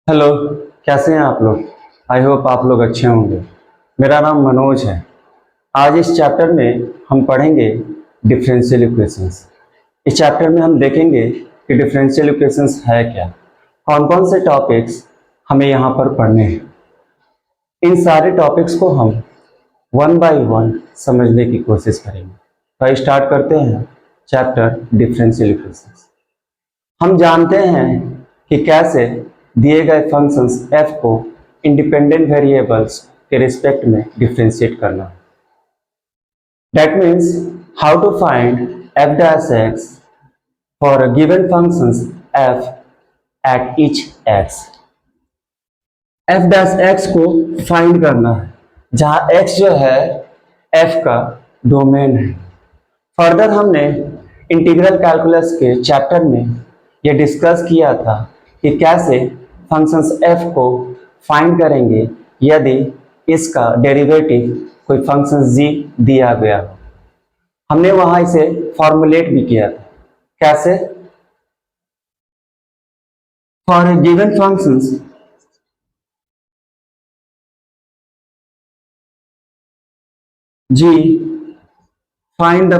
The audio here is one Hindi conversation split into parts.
हेलो। कैसे हैं आप लोग? आई होप आप लोग अच्छे होंगे। मेरा नाम मनोज है। आज इस चैप्टर में हम पढ़ेंगे डिफरेंशियल इक्वेशंस। इस चैप्टर में हम देखेंगे कि डिफरेंशियल इक्वेशंस है क्या, कौन कौन से टॉपिक्स हमें यहाँ पर पढ़ने हैं। इन सारे टॉपिक्स को हम वन बाय वन समझने की कोशिश करेंगे। तो स्टार्ट करते हैं चैप्टर डिफरेंशियल इक्वेशंस। हम जानते हैं कि कैसे दिए गए फंक्शंस f को इंडिपेंडेंट वेरिएबल्स के रिस्पेक्ट में डिफरेंशिएट करना। That means how to find f dash x for a given functions f at each x। f dash x को फाइंड करना है जहां x जो है f का डोमेन है। फर्दर हमने इंटीग्रल कैलकुलस के चैप्टर में यह डिस्कस किया था कि कैसे फंक्शंस f को फाइंड करेंगे यदि इसका डेरिवेटिव कोई फंक्शन g दिया गया हो। हमने वहां इसे फॉर्मुलेट भी किया था। कैसे? For a given functions g, find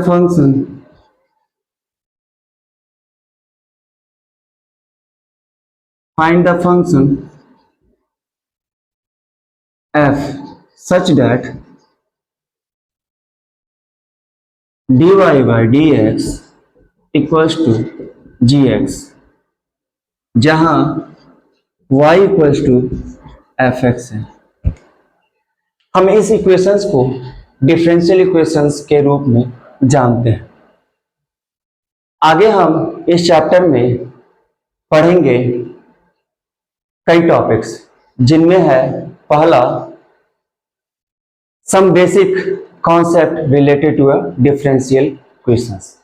the function f such that dy by dx equals to gx, जहां y equals to f x है। हम इस इक्वेशंस को डिफरेंशियल इक्वेशंस के रूप में जानते हैं। आगे हम इस चैप्टर में पढ़ेंगे कई टॉपिक्स, जिनमें है पहला some basic concept related to a differential equations,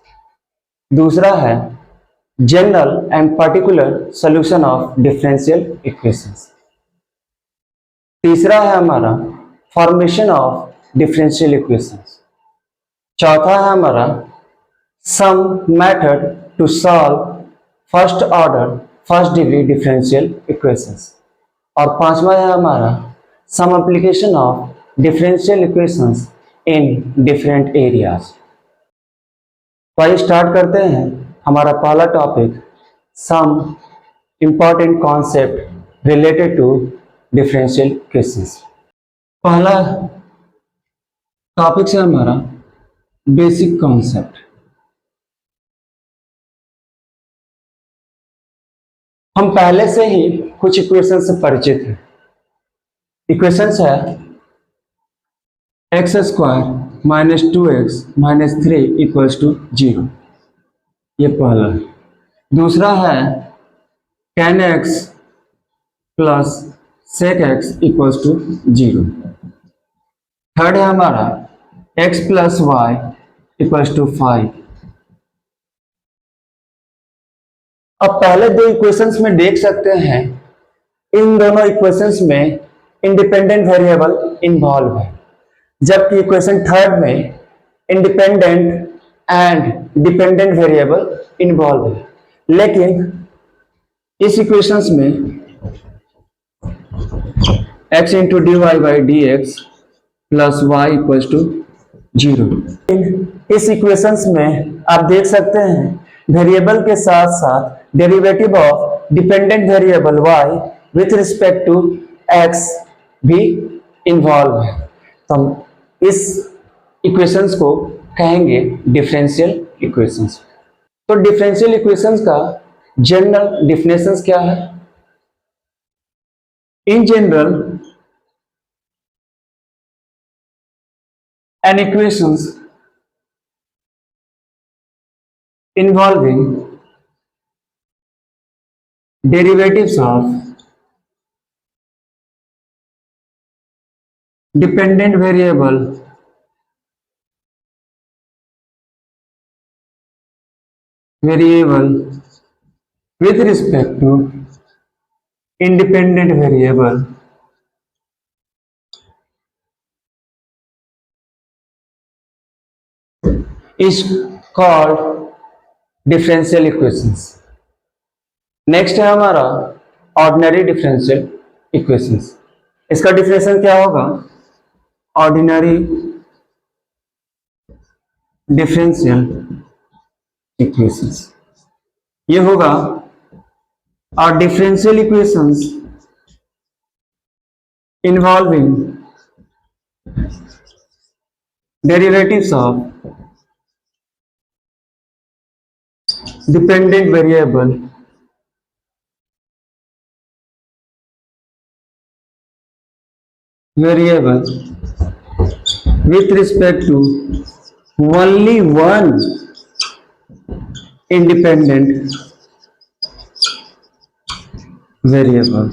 दूसरा है general and particular solution of differential equations, तीसरा है हमारा फॉर्मेशन ऑफ डिफरेंशियल इक्वेशंस, चौथा है हमारा some method to solve first order first degree differential equations, और पांचवा है हमारा some application of differential equations in different areas. तो स्टार्ट करते हैं हमारा पहला topic some important concept related to differential equations. पहला टॉपिक है हमारा बेसिक कॉन्सेप्ट। हम पहले से ही कुछ इक्वेशन से परिचित हैं। इक्वेशंस है x square minus 2x minus 3 equals to 0, ये पहला है। दूसरा है tan x plus sec x equals to 0। Third है हमारा x plus y equals to 5। अब पहले दो इक्वेशंस में देख सकते हैं, इन दोनों इक्वेशंस में इंडिपेंडेंट वेरिएबल इन्वॉल्व है, जबकि इक्वेशन थर्ड में independent and dependent variable involve है। लेकिन इस इक्वेशंस में x into d y by d x plus y equals to 0। इस इक्वेशंस में आप देख सकते हैं वेरिएबल के साथ साथ derivative of dependent variable y with respect to x भी इन्वॉल्व है। तो हम इस इक्वेशंस को कहेंगे डिफरेंशियल इक्वेशंस। तो डिफरेंशियल इक्वेशंस का जनरल डिफिनेशंस क्या है? In general an equations involving derivatives of dependent variable with respect to independent variable is called differential equations। Next है हमारा ऑर्डिनरी डिफरेंशियल इक्वेशंस। इसका डिफिनेशन क्या होगा? ऑर्डिनरी डिफरेंशियल इक्वेशंस ये होगा और differential equations involving derivatives of dependent variable with respect to only one independent variable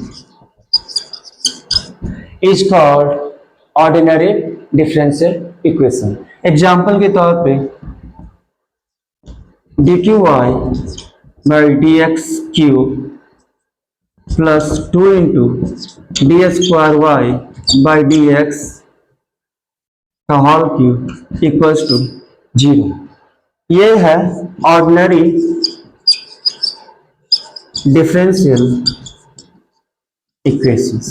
is called ordinary differential equation। Example के तौर पे dqy by dx cube plus 2 into d square y by dx का होल क्यूब इक्वल्स टू 0। ये है ऑर्डिनरी डिफरेंशियल इक्वेशंस।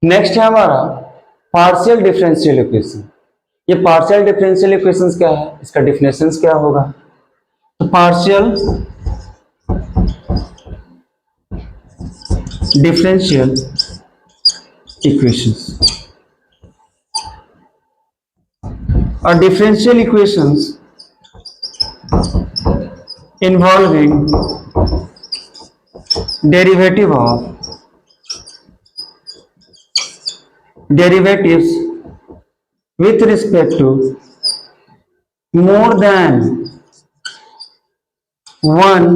नेक्स्ट है हमारा पार्शियल डिफरेंशियल इक्वेशन। ये पार्शियल डिफरेंशियल इक्वेशंस क्या है, इसका डिफिनेशंस क्या होगा? तो पार्शियल डिफरेंशियल इक्वेशंस और differential equations involving derivatives with respect to more than one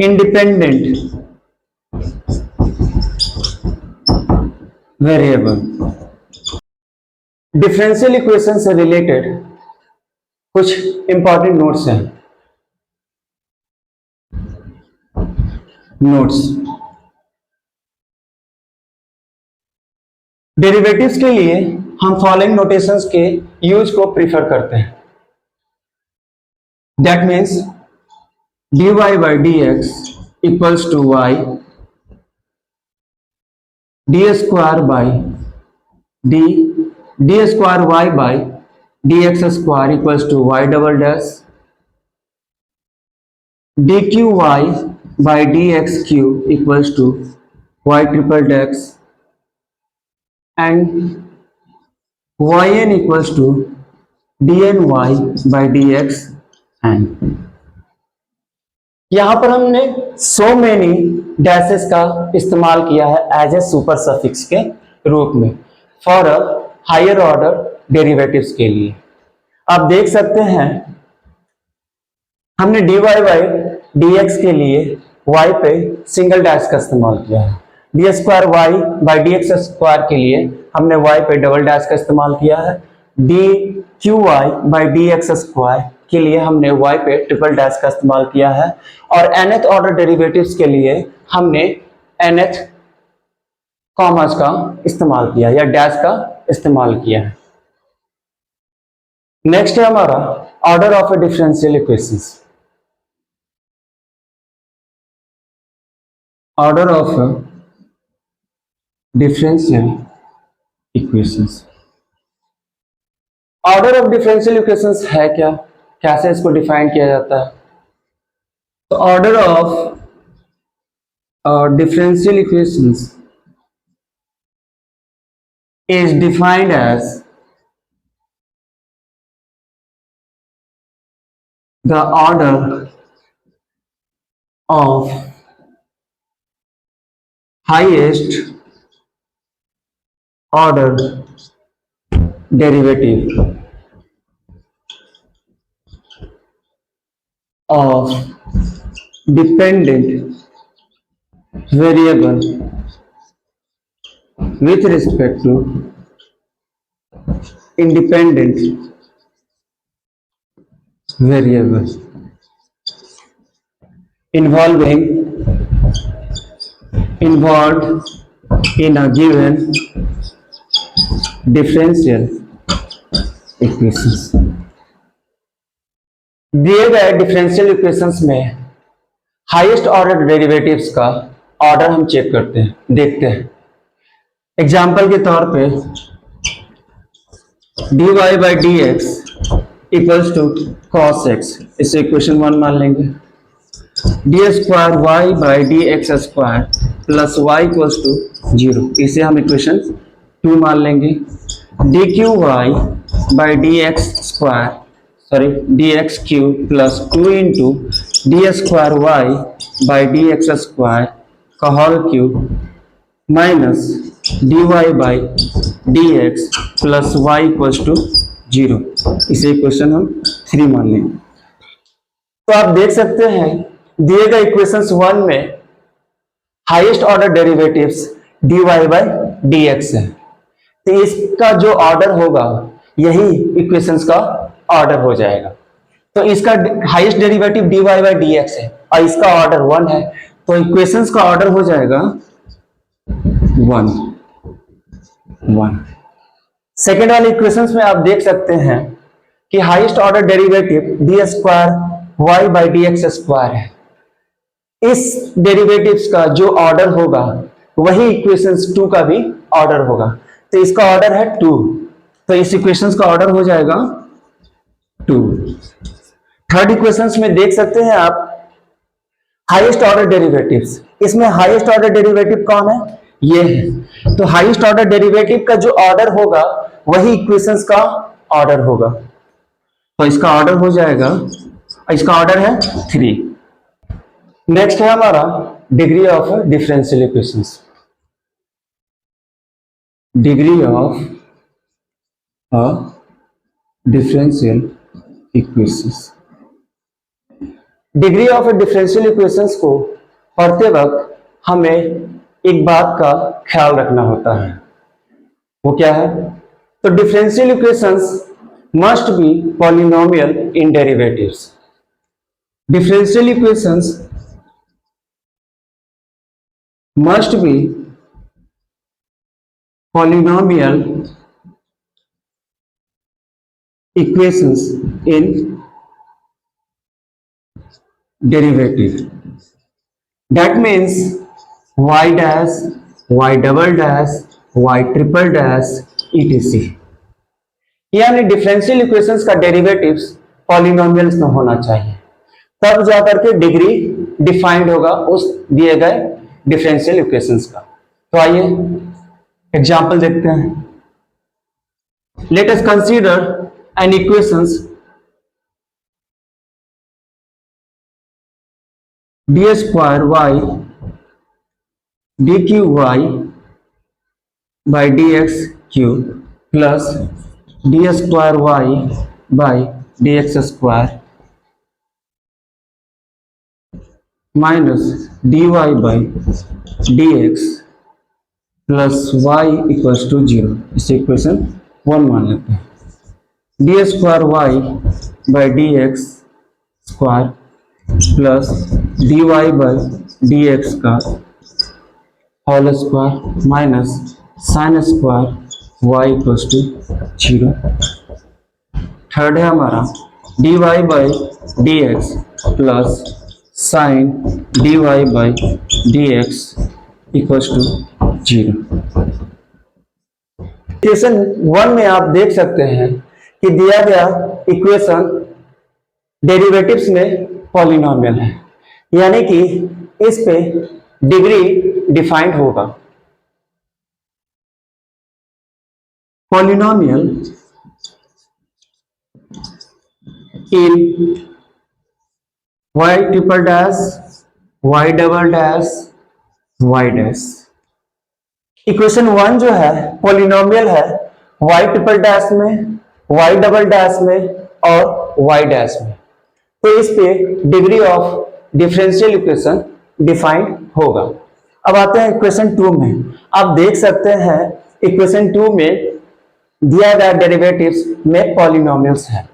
independent variable। Differential equation से रिलेटेड कुछ इंपॉर्टेंट नोट्स हैं। नोट्स डेरिवेटिव्स के लिए हम फॉलोइंग नोटेशंस के यूज को प्रीफर करते हैं। That means dy by dx equals to y, d square by d square y by dx square equals to y double dash, dqy by dx cube equals to y triple dash and yn equals to dny by dx and यहां पर हमने so many डैशेस का इस्तेमाल किया है एज ए सुपर सफिक्स के रूप में for a higher order derivatives के लिए। आप देख सकते हैं हमने dy बाई dx के लिए y पे सिंगल डैश का इस्तेमाल किया है, d square y by d x square के लिए हमने y पे डबल डैश का इस्तेमाल किया है, d cube y by d x square के लिए हमने y पे ट्रिपल डैश का इस्तेमाल किया है और nth ऑर्डर डेरिवेटिव्स के लिए हमने nth कॉमास का इस्तेमाल किया या डैश का इस्तेमाल किया है। नेक्स्ट है हमारा order of A differential equations. Order of differential equations. Order of differential equations है क्या, कैसे इसको डिफाइन किया जाता है? तो order of differential equations is defined as the order of highest order derivative of dependent variable with respect to independent variable involved in a given differential equations। दिए गए डिफरेंशियल इक्वेशंस में हाईएस्ट ऑर्डर डेरिवेटिव्स का ऑर्डर हम चेक करते हैं, देखते हैं। एग्जाम्पल के तौर पे dy by d x equals to cos x, इसे इक्वेशन 1 मान लेंगे। D square y by d x square plus y equals to 0, इसे हम इक्वेशन 2 मान लेंगे। D cube y by d x square, sorry d x cube plus 2 into d square y by d x square का whole cube minus d y by d x plus y equals to 0, इसे इक्वेशन हम 3 मान लेंगे। तो आप देख सकते हैं दिए गए इक्वेशंस 1 में highest order derivatives dy by d x है, तो इसका जो ऑर्डर होगा यही इक्वेशंस का ऑर्डर हो जाएगा। तो इसका highest derivative dy by d x है और इसका ऑर्डर 1 है, तो इक्वेशंस का ऑर्डर हो जाएगा 1 1। सेकेंड वाले इक्वेशंस में आप देख सकते हैं कि highest order derivative d square y by d x square है। इस डेरिवेटिव्स का जो ऑर्डर होगा वही इक्वेशंस 2 का भी ऑर्डर होगा, तो इसका ऑर्डर है 2, तो इस इक्वेशंस का ऑर्डर हो जाएगा 2। थर्ड इक्वेशंस में देख सकते हैं आप हाईएस्ट ऑर्डर डेरिवेटिव्स, इसमें हाईएस्ट ऑर्डर डेरिवेटिव कौन है, ये है। तो हाईएस्ट ऑर्डर डेरिवेटिव का जो ऑर्डर होगा वही इक्वेशंस का ऑर्डर होगा, तो इसका ऑर्डर हो जाएगा, इसका ऑर्डर है 3। नेक्स्ट है हमारा degree of differential equations. Degree of a differential equations. Degree of differential equations को पढ़ते वक्त हमें एक बात का ख्याल रखना होता है, वो क्या है, तो differential equations must be polynomial in derivatives. Differential equations must be polynomial equations in derivative. That means y dash, y double dash, y triple dash etc. यानी डिफरेंशियल इक्वेशंस का डेरिवेटिव्स पॉलिनोमियल्स में होना चाहिए, तब जाकर के डिग्री डिफाइंड होगा उस दिए गए डिफरेंशियल इक्वेशंस का। तो आइए एग्जांपल देखते हैं। Let us consider an equations d square y d cube y by d x cube plus d square y by d x square minus d y by d x plus y equals to 0, इसे इक्वेशन 1 मान लेते हैं। D square y by d x square plus d y by d x का whole square minus sine square y equals to 0। Third है हमारा D y by d x plus sine d y by d x equals to 0। Equation 1 में आप देख सकते हैं कि दिया गया इक्वेशन डेरिवेटिव्स में पॉलिनोमियल है, यानी कि इस पे डिग्री डिफाइंड होगा। पॉलिनोमियल इन y triple dash y double dash y dash. Equation 1 जो है पॉलिनोमियल है y ट्रिपल डैश में, y डबल डैश में और y डैश में, तो इस पे degree of differential equation defined होगा। अब आते हैं इक्वेशन 2 में। आप देख सकते हैं इक्वेशन 2 में दिया गया डेरिवेटिव्स में पॉलिनोमियल्स है,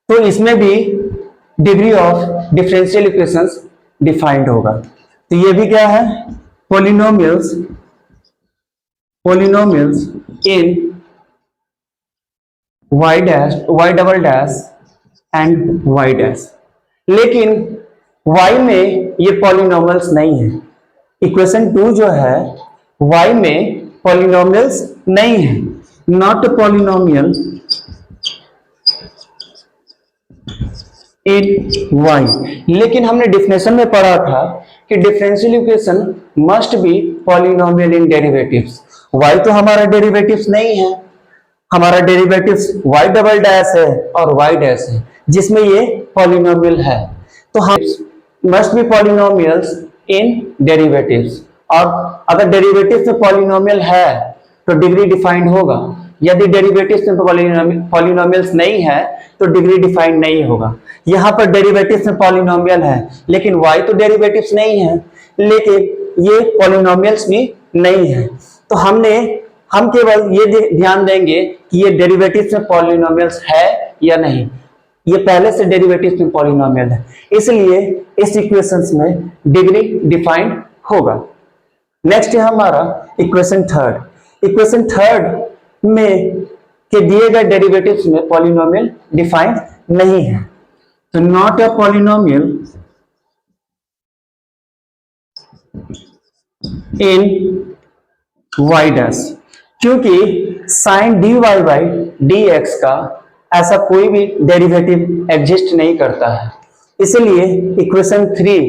तो इसमें भी degree of differential equations defined होगा। तो ये भी क्या है, polynomials in y dash, y double dash and y dash. लेकिन y में ये पॉलिनोमियल्स नहीं है। इक्वेशन 2 जो है y में पॉलिनोमियल्स नहीं है, नॉट पॉलिनोमियल इन y। लेकिन हमने डिफिनेशन में पढ़ा था कि differential equation must be polynomial in derivatives. y तो हमारा डेरिवेटिव्स नहीं है, हमारा डेरिवेटिव्स y डबल डैश है और y डैश है, जिसमें ये पॉलिनोमियल है। तो हम must be polynomials in derivatives, और अगर डेरिवेटिव्स में पॉलिनोमियल है तो डिग्री डिफाइंड होगा, यदि डेरिवेटिव्स में पॉलिनोमियल्स नहीं है तो डिग्री डिफाइंड नहीं होगा। यहाँ पर डेरिवेटिव्स में पॉलिनोमियल है लेकिन y तो डेरिवेटिव्स नहीं है, लेकिन ये पॉलिनोमियल्स भी नहीं है। तो हम केवल ये ध्यान देंगे कि ये डेरिवेटिव्स में पॉलिनोमियल्स है या नहीं। ये पहले से डेरिवेटिव्स में पॉलिनोमियल है, इसलिए इस इक्वेशंस में डिग्री डिफाइंड होगा। नेक्स्ट है हमारा इक्वेशन थर्ड। इक्वेशन थर्ड में के दिए गए डेरिवेटिव्स में पॉलिनोमियल डिफाइंड नहीं है, तो not a polynomial in y dash, क्योंकि साइन dy बाई dx का ऐसा कोई भी डेरिवेटिव एग्जिस्ट नहीं करता है, इसलिए इक्वेशन 3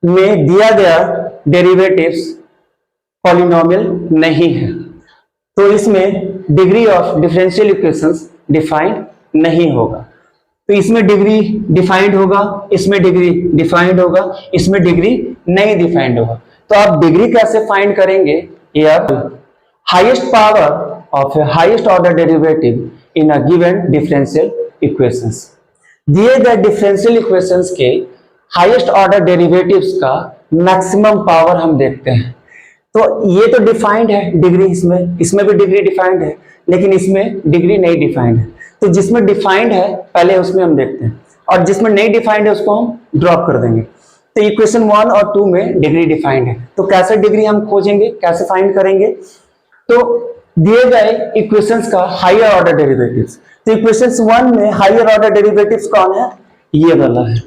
में दिया गया डेरिवेटिव्स पॉलिनोमियल नहीं है, तो इसमें degree of differential equations defined नहीं होगा। तो इसमें डिग्री डिफाइंड होगा, इसमें डिग्री डिफाइंड होगा, इसमें डिग्री नहीं डिफाइंड होगा। तो आप डिग्री कैसे फाइंड करेंगे? ये आप highest power of A highest order derivative in a given differential equations. दिए गए डिफरेंशियल इक्वेशंस के हाईएस्ट ऑर्डर डेरिवेटिव्स का मैक्सिमम पावर हम देखते हैं। तो ये तो डिफाइंड है डिग्री, इसमें भी डिग्री डिफाइंड है, लेकिन इसमें डिग्री नहीं डिफाइंड है। तो जिसमें डिफाइंड है पहले उसमें हम देखते हैं, और जिसमें नहीं डिफाइंड है उसको हम ड्रॉप कर देंगे। तो इक्वेशन 1 और 2 में डिग्री डिफाइंड है, तो कैसे डिग्री हम खोजेंगे, कैसे फाइंड करेंगे? तो दिए गए इक्वेशंस का हायर ऑर्डर डेरिवेटिव्स, तो इक्वेशंस 1 में हायर ऑर्डर डेरिवेटिव्स कौन है? ये वाला है।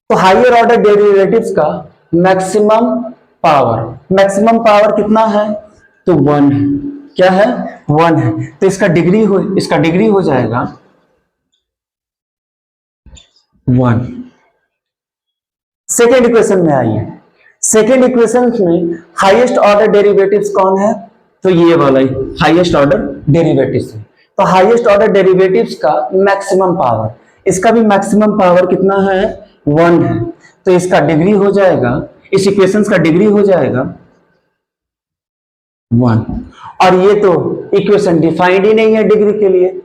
तो हायर ऑर्डर डेरिवेटिव्स का मैक्सिमम पावर कितना है? तो 1 है। क्या है? 1 है। तो इसका डिग्री हो जाएगा 1। सेकेंड इक्वेशन में आइए। सेकेंड इक्वेशन में हाईएस्ट ऑर्डर डेरिवेटिव्स कौन है? तो ये वाला ही हाईएस्ट ऑर्डर डेरिवेटिव्स है। तो हाईएस्ट ऑर्डर डेरिवेटिव्स का मैक्सिमम पावर, इसका भी मैक्सिमम पावर कितना है? 1 है। तो इसका डिग्री हो जाएगा, इस इक्वेशंस का डिग्री हो जाएगा 1। और ये तो इक्वेशन डिफाइंड ही नहीं है डिग्री के लिए।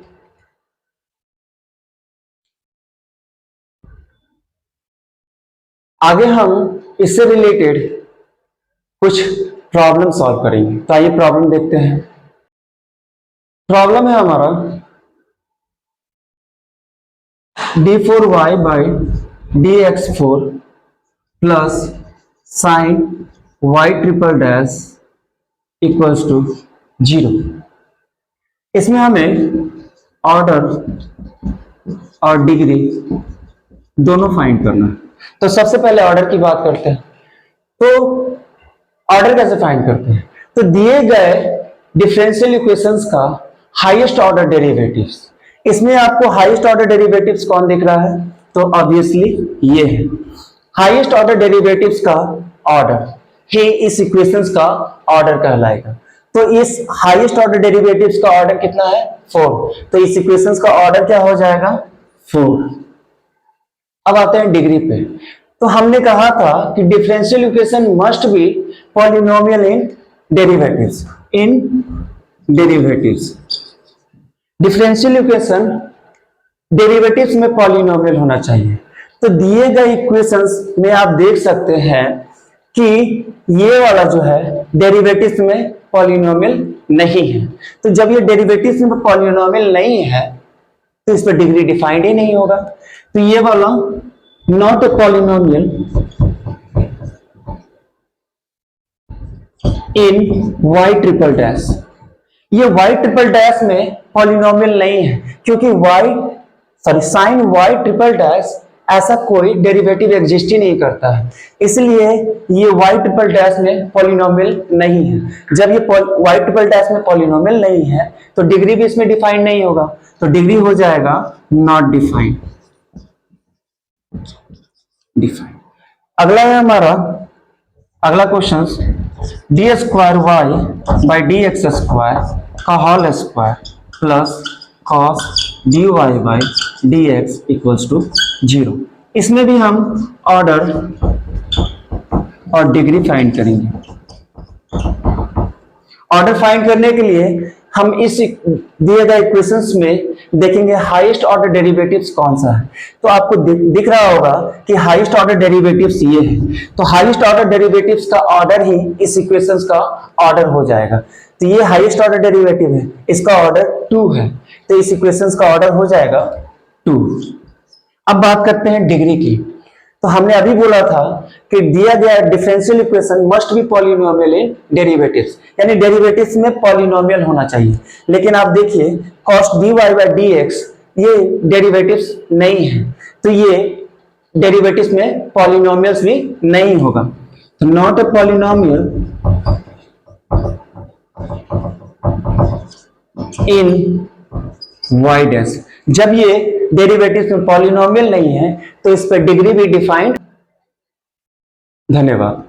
आगे हम इससे रिलेटेड कुछ प्रॉब्लम सॉल्व करेंगे। तो आइए प्रॉब्लम देखते हैं। प्रॉब्लम है हमारा d4y by dx4 plus sine y triple dash equals to 0। इसमें हमें ऑर्डर और डिग्री दोनों फाइंड करना है। तो सबसे पहले ऑर्डर की बात करते हैं। तो ऑर्डर कैसे फाइंड करते हैं? तो दिए गए डिफरेंशियल इक्वेशंस का हाईएस्ट ऑर्डर डेरिवेटिव्स, इसमें आपको हाईएस्ट ऑर्डर डेरिवेटिव्स कौन दिख रहा है? तो ऑब्वियसली ये है हाईएस्ट ऑर्डर डेरिवेटिव्स का ऑर्डर, ही इस इक्वेशंस का ऑर्डर कहलाएगा। तो इस हाईएस्ट ऑर्डर डेरिवेटिव्स का ऑर्डर कितना है? 4। तो इस इक्वेशंस का ऑर्डर क्या हो जाएगा? 4। अब आते हैं डिग्री पे। तो हमने कहा था कि differential equation must be polynomial in derivatives. Differential equation derivatives में पॉलिनोमियल होना चाहिए। तो दिए गए इक्वेशंस में आप देख सकते हैं कि ये वाला जो है डेरिवेटिव्स में पॉलिनोमियल नहीं है। तो जब ये डेरिवेटिव्स में पॉलिनोमियल नहीं है तो इस पर डिग्री डिफाइंड ही नहीं होगा। तो ये वाला not a polynomial in y triple dash, ये y ट्रिपल डैश में पॉलिनोमियल नहीं है, क्योंकि साइन y ट्रिपल डैश ऐसा कोई डेरिवेटिव एग्जिस्ट ही नहीं करता है, इसलिए ये y ट्रिपल डैश में पॉलिनोमियल नहीं है। जब ये y ट्रिपल डैश में पॉलिनोमियल नहीं है तो डिग्री भी इसमें डिफाइंड नहीं होगा, तो डिग्री हो जाएगा नॉट डिफाइंड। अगला है हमारा अगला question, d square y by d x square का whole square plus cos d y by d x equals to 0। इसमें भी हम ऑर्डर और डिग्री फाइंड करेंगे। ऑर्डर फाइंड करने के लिए हम इस दिए गए इक्वेशंस में देखेंगे हाईएस्ट ऑर्डर डेरिवेटिव्स कौन सा है। तो आपको दिख रहा होगा कि हाईएस्ट ऑर्डर डेरिवेटिव्स ये है, तो हाईएस्ट ऑर्डर डेरिवेटिव्स का ऑर्डर ही इस इक्वेशंस का ऑर्डर हो जाएगा। तो ये हाईएस्ट ऑर्डर डेरिवेटिव है, इसका ऑर्डर 2 है, तो इस इक्वेशंस का ऑर्डर हो जाएगा 2। अब बात करते हैं डिग्री की। तो हमने अभी बोला था कि दिया गया differential equation must be polynomial in derivatives, यानी डेरिवेटिव्स में पॉलिनोमियल होना चाहिए। लेकिन आप देखिए cos dy बाई dx ये डेरिवेटिव्स नहीं है, तो ये डेरिवेटिव्स में पॉलिनोमियल्स भी नहीं होगा। तो not a polynomial in y dash. जब ये डेरिवेटिव्स में पॉलिनोमियल नहीं है तो इस पर डिग्री भी डिफाइंड। धन्यवाद।